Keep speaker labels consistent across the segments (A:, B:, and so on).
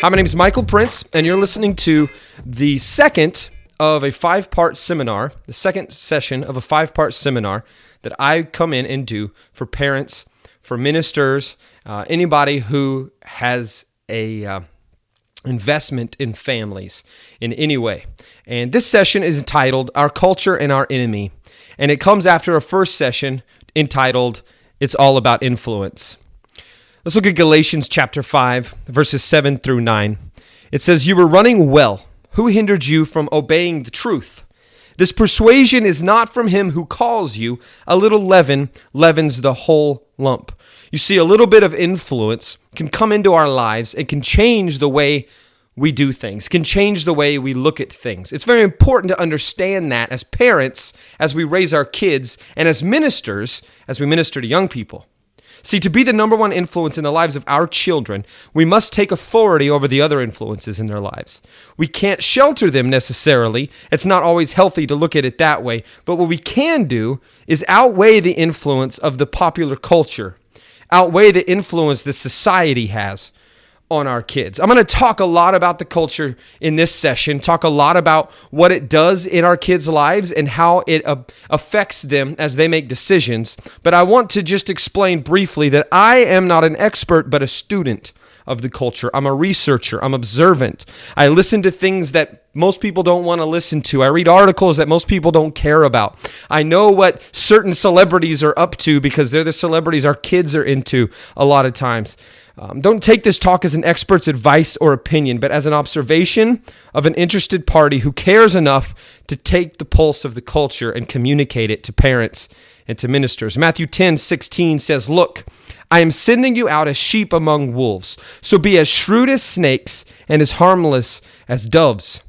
A: Hi, my name is Michael Prince, and you're listening to the second of a 5-part seminar, the second session of a 5-part seminar that I come in and do for parents, for ministers, anybody who has a investment in families in any way. And this session is entitled Our Culture and Our Enemy, and it comes after a first session entitled It's All About Influence. Let's look at Galatians chapter 5, verses 7 through 9. It says, "You were running well. Who hindered you from obeying the truth? This persuasion is not from him who calls you. A little leaven leavens the whole lump." You see, a little bit of influence can come into our lives and can change the way we do things, can change the way we look at things. It's very important to understand that as parents, as we raise our kids, and as ministers, as we minister to young people. See, to be the number one influence in the lives of our children, we must take authority over the other influences in their lives. We can't shelter them necessarily. It's not always healthy to look at it that way. But what we can do is outweigh the influence of the popular culture, outweigh the influence that society has on our kids. I'm going to talk a lot about the culture in this session, talk a lot about what it does in our kids' lives and how it affects them as they make decisions. But I want to just explain briefly that I am not an expert, but a student of the culture. I'm a researcher. I'm observant. I listen to things that most people don't want to listen to. I read articles that most people don't care about. I know what certain celebrities are up to because they're the celebrities our kids are into a lot of times. Don't take this talk as an expert's advice or opinion, but as an observation of an interested party who cares enough to take the pulse of the culture and communicate it to parents and to ministers. Matthew 10:16 says, "Look, I am sending you out as sheep among wolves, so be as shrewd as snakes and as harmless as doves."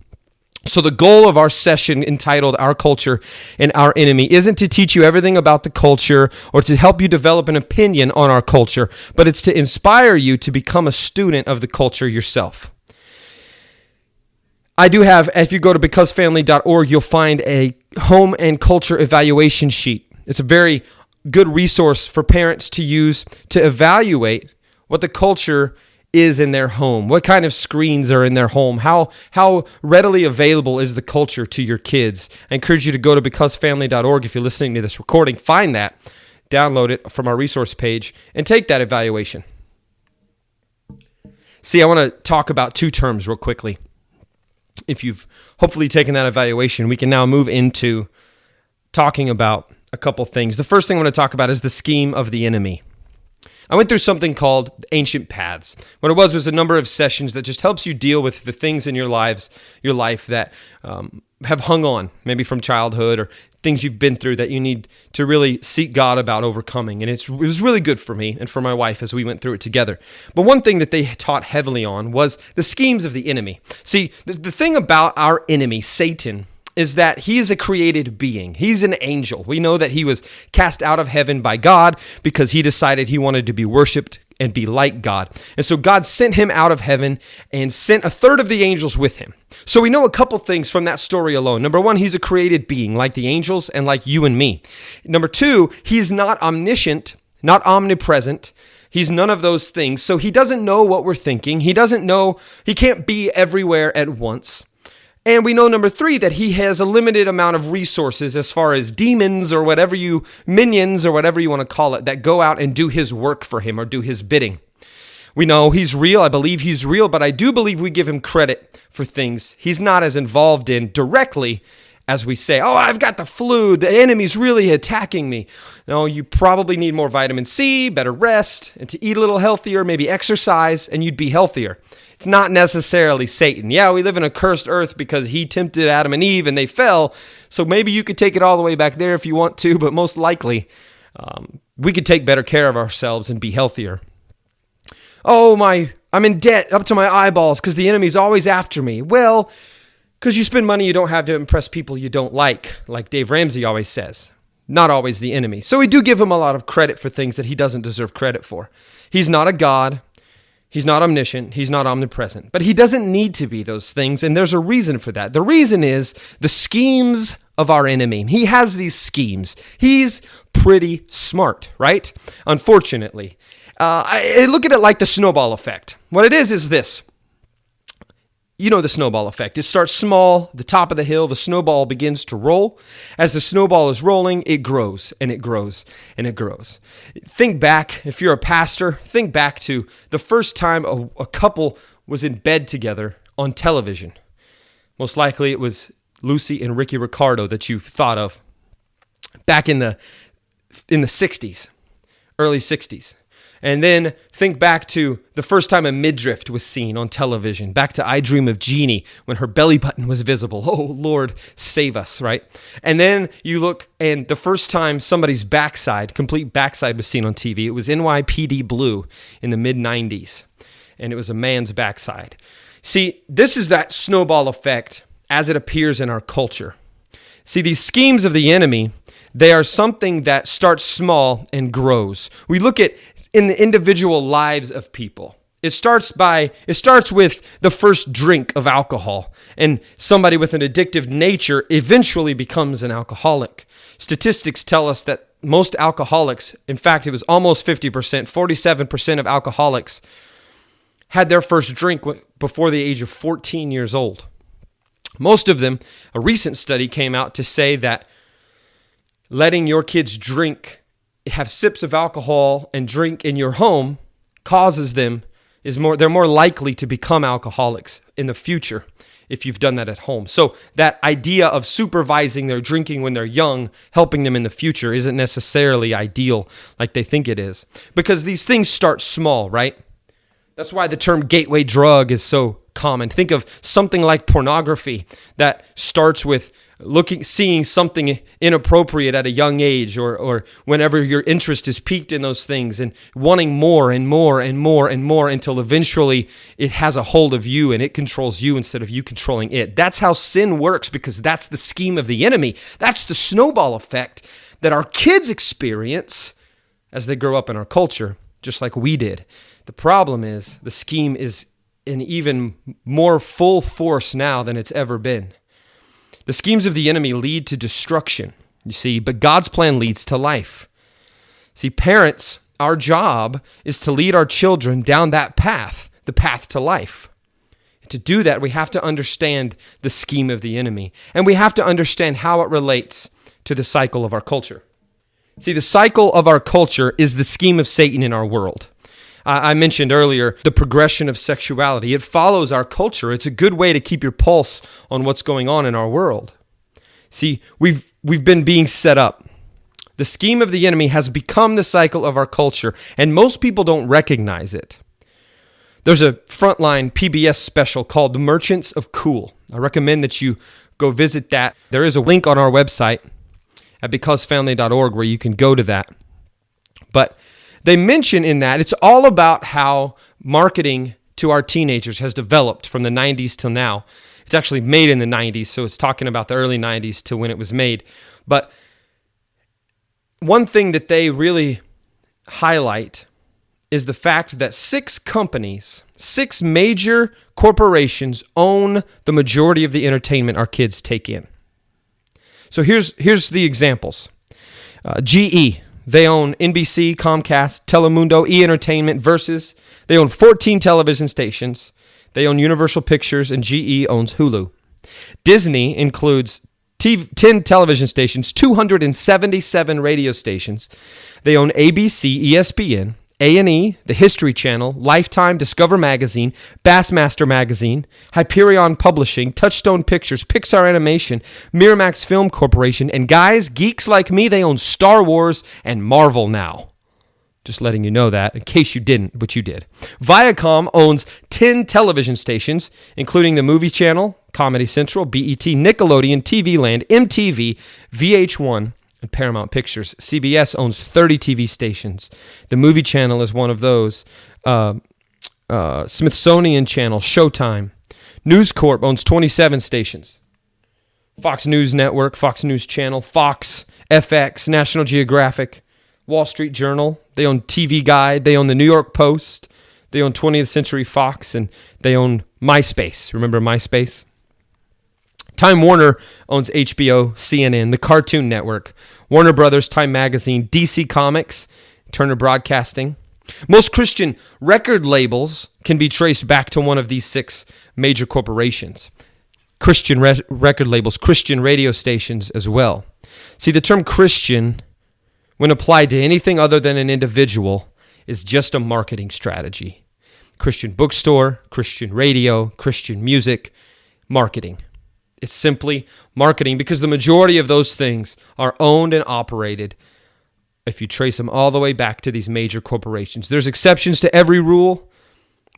A: So the goal of our session entitled Our Culture and Our Enemy isn't to teach you everything about the culture or to help you develop an opinion on our culture, but it's to inspire you to become a student of the culture yourself. I do have, if you go to BecauseFamily.org, you'll find a home and culture evaluation sheet. It's a very good resource for parents to use to evaluate what the culture is in their home, what kind of screens are in their home, how readily available is the culture to your kids. I encourage you to go to BecauseFamily.org if you're listening to this recording, find that, download it from our resource page, and take that evaluation. See, I want to talk about two terms real quickly. If you've hopefully taken that evaluation, we can now move into talking about a couple things. The first thing I want to talk about is the scheme of the enemy. I went through something called Ancient Paths. What it was a number of sessions that just helps you deal with the things in your life that have hung on, maybe from childhood or things you've been through that you need to really seek God about overcoming. And it was really good for me and for my wife as we went through it together. But one thing that they taught heavily on was the schemes of the enemy. See, the thing about our enemy, Satan, is that he is a created being. He's an angel. We know that he was cast out of heaven by God because he decided he wanted to be worshiped and be like God. And so God sent him out of heaven and sent a third of the angels with him. So we know a couple things from that story alone. Number one, he's a created being like the angels and like you and me. Number two, he's not omniscient, not omnipresent. He's none of those things. So he doesn't know what we're thinking. He can't be everywhere at once. And we know, number three, that he has a limited amount of resources as far as demons or minions or whatever you want to call it, that go out and do his work for him or do his bidding. We know he's real. I believe he's real, but I do believe we give him credit for things he's not as involved in directly as we say, "Oh, I've got the flu. The enemy's really attacking me." No, you probably need more vitamin C, better rest, and to eat a little healthier, maybe exercise, and you'd be healthier. It's not necessarily Satan. Yeah, we live in a cursed earth because he tempted Adam and Eve and they fell. So maybe you could take it all the way back there if you want to, but most likely we could take better care of ourselves and be healthier. "Oh, I'm in debt up to my eyeballs because the enemy's always after me." Well, because you spend money you don't have to impress people you don't like Dave Ramsey always says. Not always the enemy. So we do give him a lot of credit for things that he doesn't deserve credit for. He's not a God. He's not omniscient. He's not omnipresent. But he doesn't need to be those things, and there's a reason for that. The reason is the schemes of our enemy. He has these schemes. He's pretty smart, right? Unfortunately. I look at it like the snowball effect. What it is this. You know the snowball effect. It starts small, the top of the hill, the snowball begins to roll. As the snowball is rolling, it grows and it grows and it grows. Think back, if you're a pastor, think back to the first time a couple was in bed together on television. Most likely it was Lucy and Ricky Ricardo that you've thought of back in the 60s, early 60s. And then think back to the first time a midriff was seen on television, back to I Dream of Jeannie when her belly button was visible. Oh, Lord, save us, right? And then you look, and the first time somebody's backside, complete backside was seen on TV, it was NYPD Blue in the mid-90s, and it was a man's backside. See, this is that snowball effect as it appears in our culture. See, these schemes of the enemy, they are something that starts small and grows. We look at in the individual lives of people. It starts with the first drink of alcohol, and somebody with an addictive nature eventually becomes an alcoholic. Statistics tell us that most alcoholics, in fact, it was almost 50%, 47% of alcoholics had their first drink before the age of 14 years old. Most of them, a recent study came out to say that letting your kids have sips of alcohol and drink in your home causes them, they're more likely to become alcoholics in the future if you've done that at home. So that idea of supervising their drinking when they're young, helping them in the future, isn't necessarily ideal like they think it is. Because these things start small, right? That's why the term gateway drug is so common. Think of something like pornography that starts with seeing something inappropriate at a young age, or whenever your interest is piqued in those things, and wanting more and more and more and more until eventually it has a hold of you and it controls you instead of you controlling it. That's how sin works, because that's the scheme of the enemy. That's the snowball effect that our kids experience as they grow up in our culture, just like we did. The problem is the scheme is in even more full force now than it's ever been. The schemes of the enemy lead to destruction, you see, but God's plan leads to life. See, parents, our job is to lead our children down that path, the path to life. To do that, we have to understand the scheme of the enemy, and we have to understand how it relates to the cycle of our culture. See, the cycle of our culture is the scheme of Satan in our world. I mentioned earlier the progression of sexuality. It follows our culture. It's a good way to keep your pulse on what's going on in our world. See, we've been being set up. The scheme of the enemy has become the cycle of our culture, and most people don't recognize it. There's a Frontline PBS special called The Merchants of Cool. I recommend that you go visit that. There is a link on our website at BecauseFamily.org where you can go to that. But they mention in that it's all about how marketing to our teenagers has developed from the 90s till now. It's actually made in the 90s, so it's talking about the early 90s to when it was made. But one thing that they really highlight is the fact that 6 major corporations own the majority of the entertainment our kids take in. So here's the examples. GE. They own NBC, Comcast, Telemundo, E! Entertainment, Versus. They own 14 television stations. They own Universal Pictures, and GE owns Hulu. Disney includes 10 television stations, 277 radio stations. They own ABC, ESPN, A&E, the History Channel, Lifetime, Discover Magazine, Bassmaster Magazine, Hyperion Publishing, Touchstone Pictures, Pixar Animation, Miramax Film Corporation, and guys, geeks like me, they own Star Wars and Marvel now. Just letting you know that, in case you didn't, but you did. Viacom owns 10 television stations, including the Movie Channel, Comedy Central, BET, Nickelodeon, TV Land, MTV, VH1, and Paramount Pictures. CBS owns 30 TV stations. The Movie Channel is one of those. Smithsonian Channel, Showtime. News Corp owns 27 stations. Fox News Network, Fox News Channel, Fox, FX, National Geographic, Wall Street Journal. They own TV Guide. They own the New York Post. They own 20th Century Fox, and they own MySpace. Remember MySpace? Time Warner owns HBO, CNN, the Cartoon Network, Warner Brothers, Time Magazine, DC Comics, Turner Broadcasting. Most Christian record labels can be traced back to one of these 6 major corporations. Christian record labels, Christian radio stations as well. See, the term Christian, when applied to anything other than an individual, is just a marketing strategy. Christian bookstore, Christian radio, Christian music, marketing. It's simply marketing because the majority of those things are owned and operated, if you trace them all the way back to these major corporations. There's exceptions to every rule,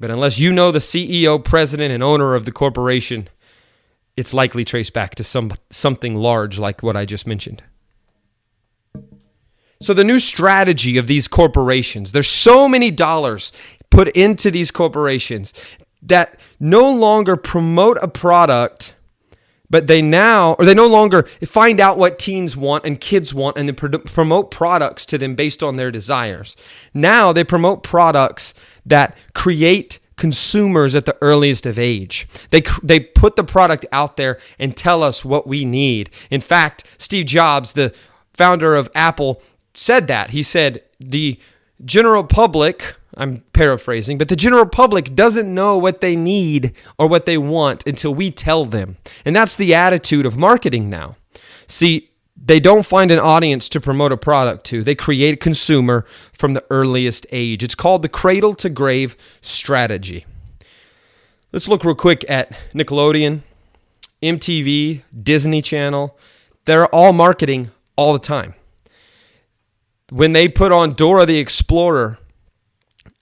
A: but unless you know the CEO, president, and owner of the corporation, it's likely traced back to something large like what I just mentioned. So the new strategy of these corporations, there's so many dollars put into these corporations that no longer promote a product, but they no longer find out what teens want and kids want and then promote products to them based on their desires. Now they promote products that create consumers at the earliest of age. They put the product out there and tell us what we need. In fact, Steve Jobs, the founder of Apple, said that. He said, the general public, I'm paraphrasing, but the general public doesn't know what they need or what they want until we tell them. And that's the attitude of marketing now. See, they don't find an audience to promote a product to. They create a consumer from the earliest age. It's called the cradle to grave strategy. Let's look real quick at Nickelodeon, MTV, Disney Channel. They're all marketing all the time. When they put on Dora the Explorer,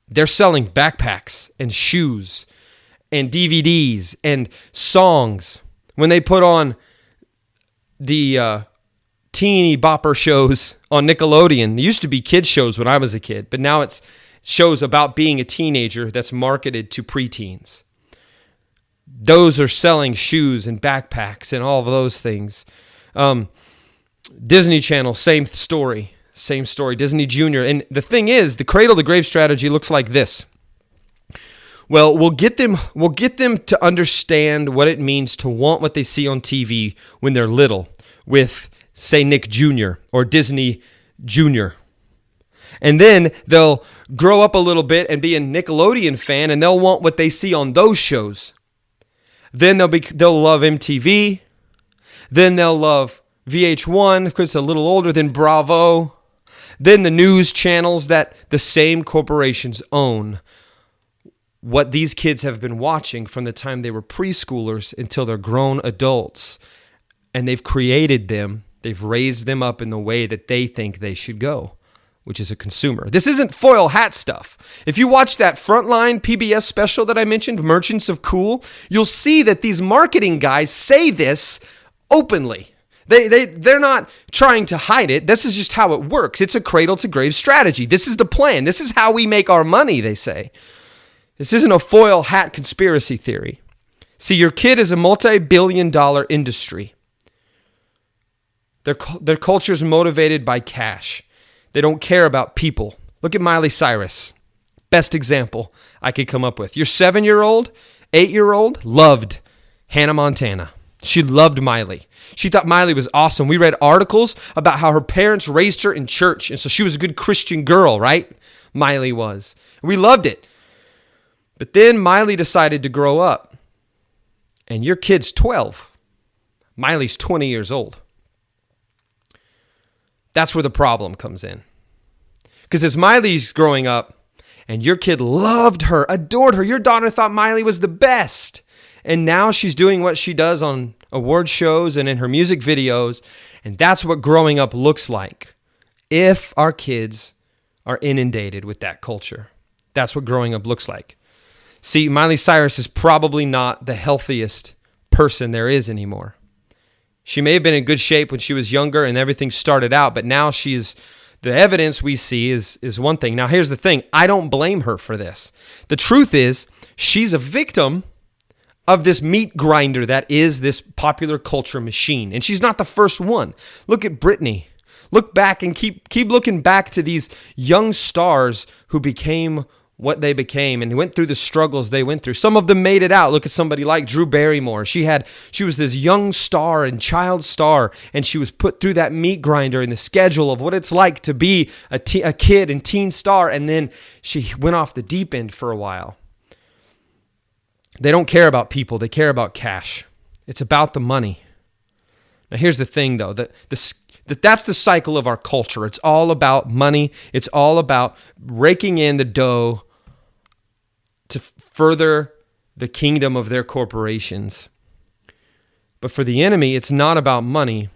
A: they're selling backpacks and shoes and DVDs and songs. When they put on the teeny bopper shows on Nickelodeon, it used to be kids shows when I was a kid, but now it's shows about being a teenager that's marketed to preteens. Those are selling shoes and backpacks and all of those things. Disney Channel, same story. Same story, Disney Junior. And the thing is, the cradle to grave strategy looks like this. Well, we'll get them to understand what it means to want what they see on TV when they're little with, say, Nick Jr. or Disney Junior. And then they'll grow up a little bit and be a Nickelodeon fan, and they'll want what they see on those shows. Then they'll love MTV. Then they'll love VH1, of course, a little older than Bravo. Then the news channels that the same corporations own. What these kids have been watching from the time they were preschoolers until they're grown adults. And they've created them. They've raised them up in the way that they think they should go, which is a consumer. This isn't foil hat stuff. If you watch that Frontline PBS special that I mentioned, Merchants of Cool, you'll see that these marketing guys say this openly. They're not trying to hide it. This is just how it works. It's a cradle to grave strategy. This is the plan. This is how we make our money, they say. This isn't a foil hat conspiracy theory. See, your kid is a multi-billion-dollar industry. Their culture is motivated by cash. They don't care about people. Look at Miley Cyrus. Best example I could come up with. Your 7-year-old, 8-year-old loved Hannah Montana. She loved Miley. She thought Miley was awesome. We read articles about how her parents raised her in church, and so she was a good Christian girl, right? Miley was. We loved it. But then Miley decided to grow up, and your kid's 12. Miley's 20 years old. That's where the problem comes in. Because as Miley's growing up, and your kid loved her, adored her, your daughter thought Miley was the best. And now she's doing what she does on award shows and in her music videos. And that's what growing up looks like if our kids are inundated with that culture. That's what growing up looks like. See, Miley Cyrus is probably not the healthiest person there is anymore. She may have been in good shape when she was younger and everything started out, but now the evidence we see is one thing. Now, here's the thing. I don't blame her for this. The truth is, she's a victim of this meat grinder that is this popular culture machine. And she's not the first one. Look at Britney. Look back and keep looking back to these young stars who became what they became and went through the struggles they went through. Some of them made it out. Look at somebody like Drew Barrymore. She was this young star and child star, and she was put through that meat grinder in the schedule of what it's like to be a kid and teen star, and then she went off the deep end for a while. They don't care about people. They care about cash. It's about the money. Now, here's the thing, though. That's the cycle of our culture. It's all about money. It's all about raking in the dough to further the kingdom of their corporations. But for the enemy, it's not about money.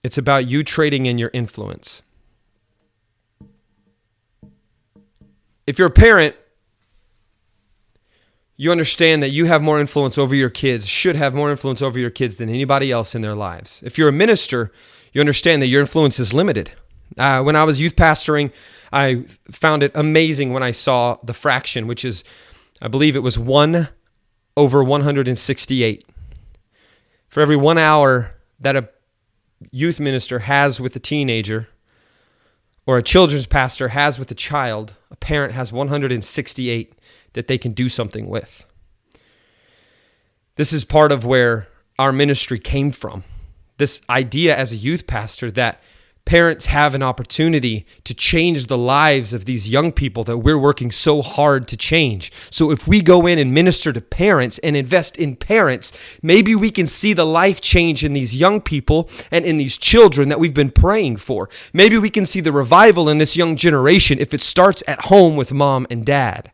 A: It's about you trading in your influence. If you're a parent, you understand that you have more influence over your kids, should have more influence over your kids than anybody else in their lives. If you're a minister, you understand that your influence is limited. When I was youth pastoring, I found it amazing when I saw the fraction, which is, I believe it was 1/168. For every 1 hour that a youth minister has with a teenager, or a children's pastor has with a child, a parent has 168 that they can do something with. This is part of where our ministry came from. This idea as a youth pastor that parents have an opportunity to change the lives of these young people that we're working so hard to change. So if we go in and minister to parents and invest in parents, maybe we can see the life change in these young people and in these children that we've been praying for. Maybe we can see the revival in this young generation if it starts at home with mom and dad.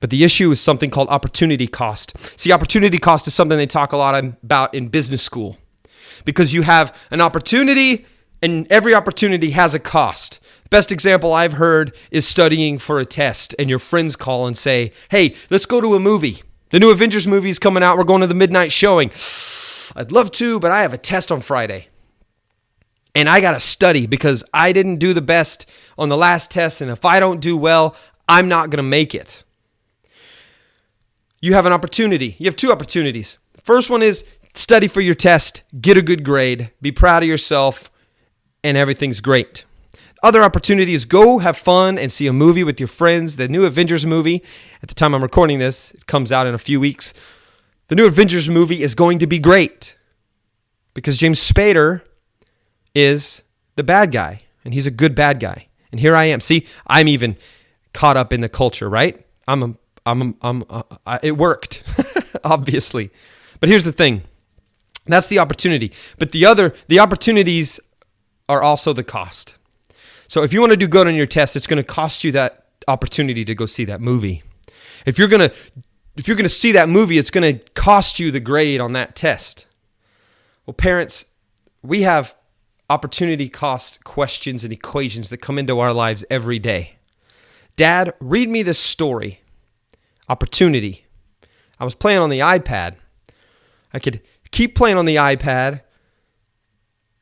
A: But the issue is something called opportunity cost. See, opportunity cost is something they talk a lot about in business school, because you have an opportunity and every opportunity has a cost. The best example I've heard is studying for a test and your friends call and say, hey, let's go to a movie. The new Avengers movie is coming out. We're going to the midnight showing. I'd love to, but I have a test on Friday. And I got to study because I didn't do the best on the last test. And if I don't do well, I'm not going to make it. You have an opportunity. You have two opportunities. The first one is study for your test, get a good grade, be proud of yourself, and everything's great. Other opportunity is go have fun and see a movie with your friends. The new Avengers movie, at the time I'm recording this, it comes out in a few weeks. The new Avengers movie is going to be great because James Spader is the bad guy, and he's a good bad guy. And here I am. See, I'm even caught up in the culture, right? It worked, obviously. But here's the thing. That's the opportunity. But the opportunities are also the cost. So if you want to do good on your test, it's going to cost you that opportunity to go see that movie. If you're going to see that movie, it's going to cost you the grade on that test. Well, parents, we have opportunity cost questions and equations that come into our lives every day. Dad, read me this story. Opportunity. I was playing on the iPad. I could keep playing on the iPad,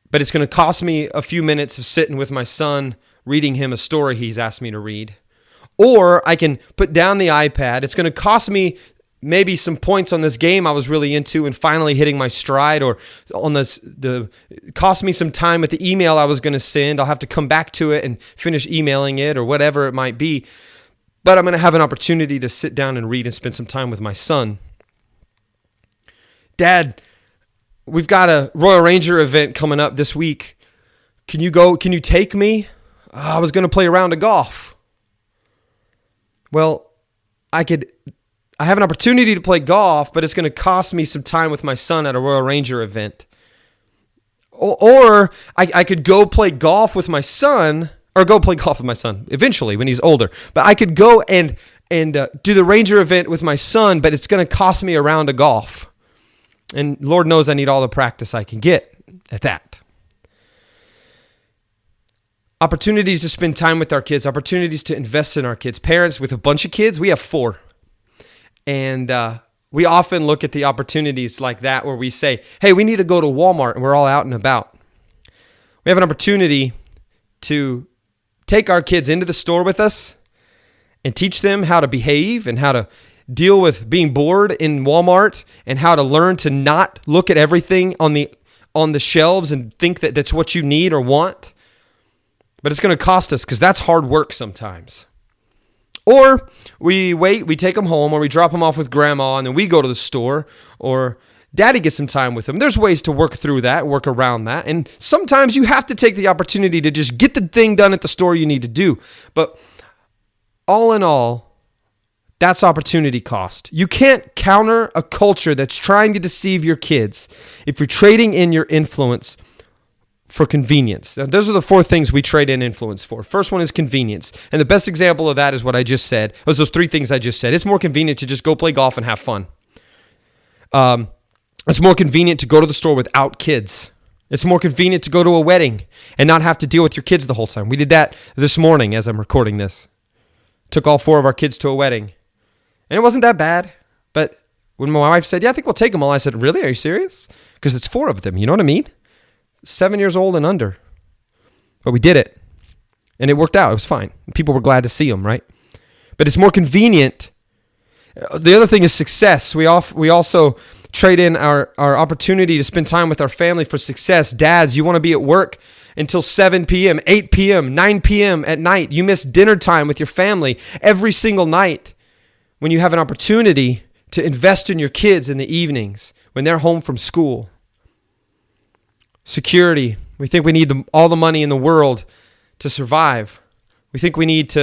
A: but it's going to cost me a few minutes of sitting with my son, reading him a story he's asked me to read. Or I can put down the iPad. It's going to cost me maybe some points on this game I was really into and finally hitting my stride, or on cost me some time with the email I was going to send. I'll have to come back to it and finish emailing it or whatever it might be. But I'm going to have an opportunity to sit down and read and spend some time with my son. Dad, we've got a Royal Ranger event coming up this week. Can you go? Can you take me? I was going to play a round of golf. Well, I have an opportunity to play golf, but it's going to cost me some time with my son at a Royal Ranger event. Or I could go play golf with my son, eventually when he's older. But I could go and do the Ranger event with my son, but it's going to cost me a round of golf. And Lord knows I need all the practice I can get at that. Opportunities to spend time with our kids, opportunities to invest in our kids. Parents with a bunch of kids, we have 4. And we often look at the opportunities like that where we say, hey, we need to go to Walmart, and we're all out and about. We have an opportunity to take our kids into the store with us and teach them how to behave and how to deal with being bored in Walmart and how to learn to not look at everything on the shelves and think that that's what you need or want. But it's going to cost us because that's hard work sometimes. Or we wait, we take them home, or we drop them off with grandma, and then we go to the store, or daddy gets some time with them. There's ways to work through that, work around that. And sometimes you have to take the opportunity to just get the thing done at the store you need to do. But all in all, that's opportunity cost. You can't counter a culture that's trying to deceive your kids if you're trading in your influence for convenience. Now, those are the 4 things we trade in influence for. First one is convenience. And the best example of that is what I just said. Those 3 things I just said. It's more convenient to just go play golf and have fun. It's more convenient to go to the store without kids. It's more convenient to go to a wedding and not have to deal with your kids the whole time. We did that this morning as I'm recording this. Took all 4 of our kids to a wedding. And it wasn't that bad. But when my wife said, yeah, I think we'll take them all, I said, really? Are you serious? Because it's 4 of them. You know what I mean? 7 years old and under. But we did it. And it worked out. It was fine. People were glad to see them, right? But it's more convenient. The other thing is success. We also trade in our opportunity to spend time with our family for success. Dads, you want to be at work until 7 p.m., 8 p.m., 9 p.m. at night. You miss dinner time with your family every single night when you have an opportunity to invest in your kids in the evenings when they're home from school. Security. We think we need all the money in the world to survive. We think we need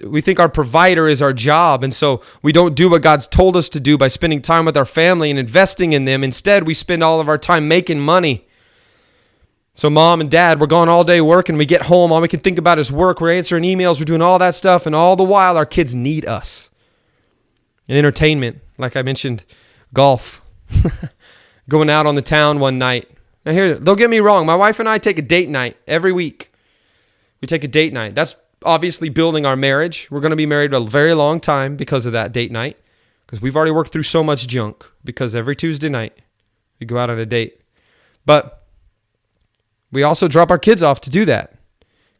A: we think our provider is our job, and so we don't do what God's told us to do by spending time with our family and investing in them. Instead, we spend all of our time making money. So mom and dad, we're gone all day working. We get home, all we can think about is work. We're answering emails. We're doing all that stuff, and all the while, our kids need us. And entertainment, like I mentioned, golf, going out on the town one night. Now here, don't get me wrong. My wife and I take a date night every week. We take a date night. That's obviously building our marriage. We're going to be married a very long time because of that date night, because we've already worked through so much junk, because every Tuesday night we go out on a date. But we also drop our kids off to do that,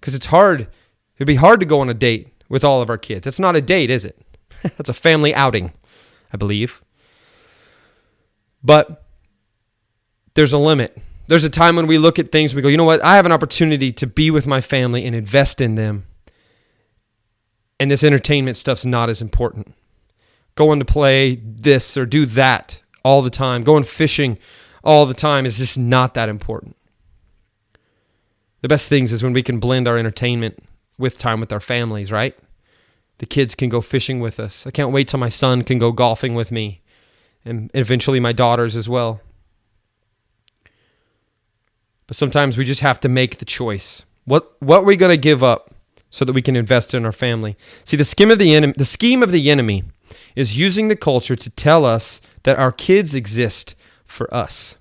A: because it's hard. It'd be hard to go on a date with all of our kids. It's not a date, is it? That's a family outing, I believe. But there's a limit. There's a time when we look at things, we go, you know what? I have an opportunity to be with my family and invest in them. And this entertainment stuff's not as important. Going to play this or do that all the time, going fishing all the time is just not that important. The best things is when we can blend our entertainment with time with our families, right? The kids can go fishing with us. I can't wait till my son can go golfing with me, and eventually my daughters as well. But sometimes we just have to make the choice. What are we going to give up so that we can invest in our family? See, the scheme of the enemy is using the culture to tell us that our kids exist for us.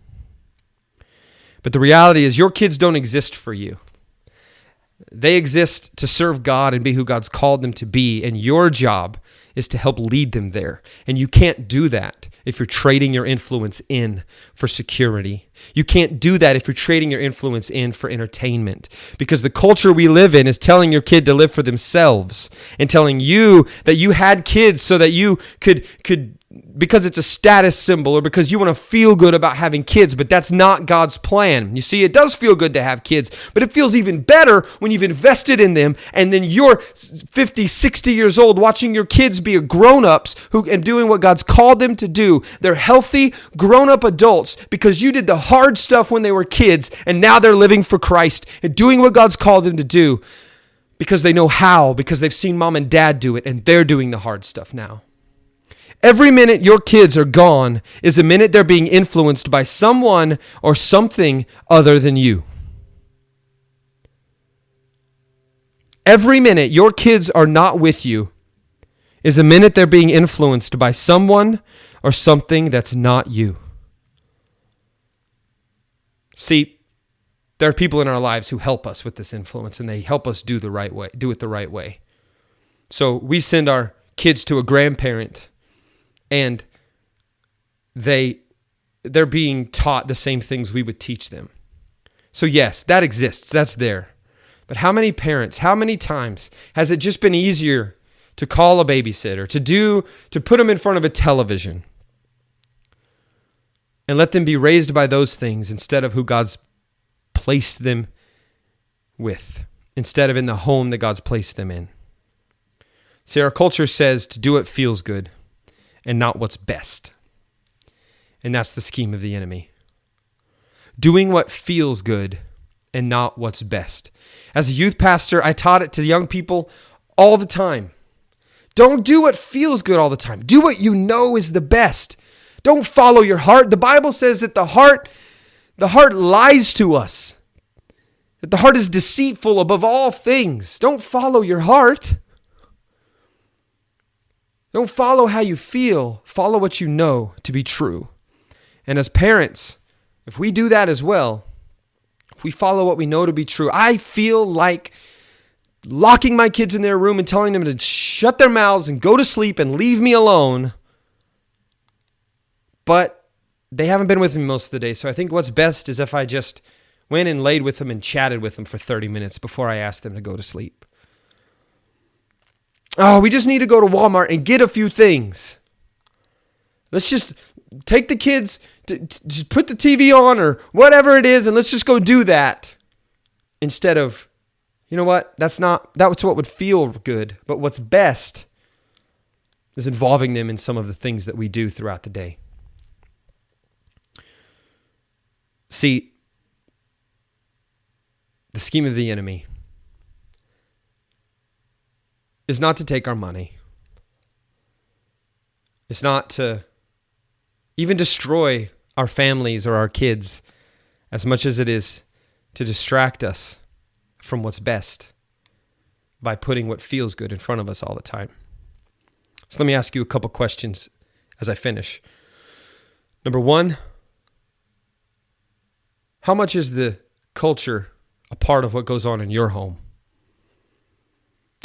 A: But the reality is your kids don't exist for you. They exist to serve God and be who God's called them to be, and your job is to help lead them there. And you can't do that if you're trading your influence in for security. You can't do that if you're trading your influence in for entertainment, because the culture we live in is telling your kid to live for themselves and telling you that you had kids so that you could because it's a status symbol or because you want to feel good about having kids, but that's not God's plan. You see, it does feel good to have kids, but it feels even better when you've invested in them and then you're 50, 60 years old watching your kids be grown-ups and doing what God's called them to do. They're healthy, grown-up adults because you did the hard stuff when they were kids, and now they're living for Christ and doing what God's called them to do because they know how, because they've seen mom and dad do it, and they're doing the hard stuff now. Every minute your kids are gone is a minute they're being influenced by someone or something other than you. Every minute your kids are not with you is a minute they're being influenced by someone or something that's not you. See, there are people in our lives who help us with this influence, and they help us do it the right way. So we send our kids to a grandparent, and they're being taught the same things we would teach them. So yes, that exists. That's there. But how many parents, how many times has it just been easier to call a babysitter, to put them in front of a television and let them be raised by those things instead of who God's placed them with, instead of in the home that God's placed them in? See, our culture says to do what feels good and not what's best. And that's the scheme of the enemy. Doing what feels good and not what's best. As a youth pastor, I taught it to young people all the time. Don't do what feels good all the time. Do what you know is the best. Don't follow your heart. The Bible says that the heart lies to us. That the heart is deceitful above all things. Don't follow your heart. Don't follow how you feel. Follow what you know to be true. And as parents, if we do that as well, if we follow what we know to be true, I feel like locking my kids in their room and telling them to shut their mouths and go to sleep and leave me alone. But they haven't been with me most of the day. So I think what's best is if I just went and laid with them and chatted with them for 30 minutes before I asked them to go to sleep. Oh, we just need to go to Walmart and get a few things. Let's just take the kids, just put the TV on or whatever it is, and let's just go do that. Instead of, you know what, that's what would feel good. But what's best is involving them in some of the things that we do throughout the day. See, the scheme of the enemy is not to take our money. It's not to even destroy our families or our kids as much as it is to distract us from what's best by putting what feels good in front of us all the time. So let me ask you a couple questions as I finish. Number one, how much is the culture a part of what goes on in your home?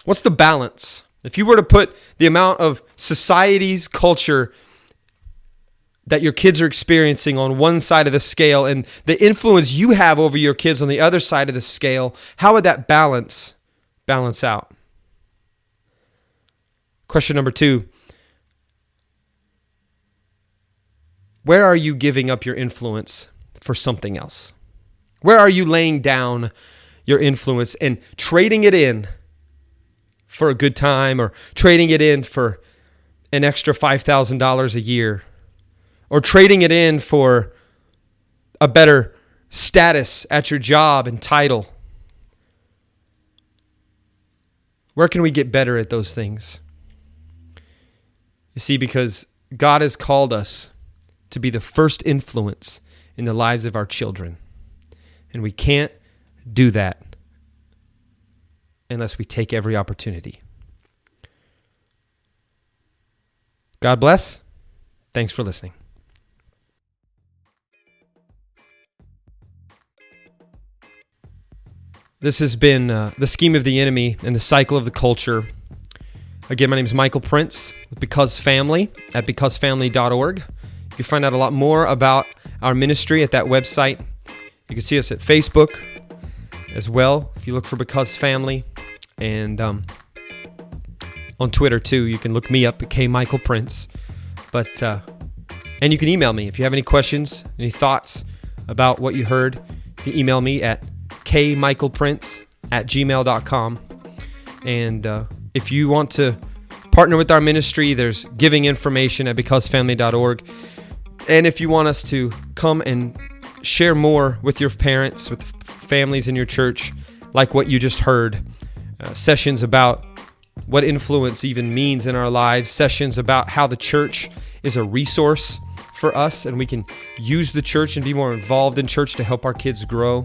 A: What's the balance? If you were to put the amount of society's culture that your kids are experiencing on one side of the scale and the influence you have over your kids on the other side of the scale, how would that balance out? Question number two, where are you giving up your influence for something else? Where are you laying down your influence and trading it in for a good time, or trading it in for an extra $5,000 a year, or trading it in for a better status at your job and title? Where can we get better at those things? You see, because God has called us to be the first influence in the lives of our children. And we can't do that unless we take every opportunity. God bless. Thanks for listening. This has been The Scheme of the Enemy and the Cycle of the Culture. Again, my name is Michael Prince with BecauseFamily at BecauseFamily.org. You can find out a lot more about our ministry at that website. You can see us at Facebook as well if you look for BecauseFamily. And on Twitter too, you can look me up at KMichaelPrince. And you can email me if you have any questions, any thoughts about what you heard. You can email me at kmichaelprince@gmail.com. And if you want to partner with our ministry, there's giving information at BecauseFamily.org. And if you want us to come and share more with your parents, with families in your church, like what you just heard, sessions about what influence even means in our lives, sessions about how the church is a resource for us and we can use the church and be more involved in church to help our kids grow,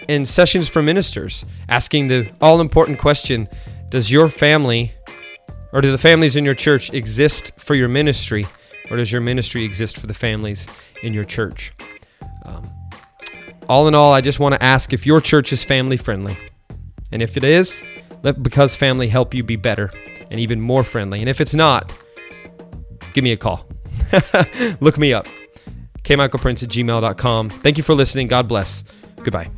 A: and sessions for ministers asking the all-important question, does your family or do the families in your church exist for your ministry, or does your ministry exist for the families in your church? All in all, I just want to ask if your church is family friendly. And if it is, let BecauseFamily help you be better and even more friendly. And if it's not, give me a call. Look me up. KMichaelPrince@gmail.com. Thank you for listening. God bless. Goodbye.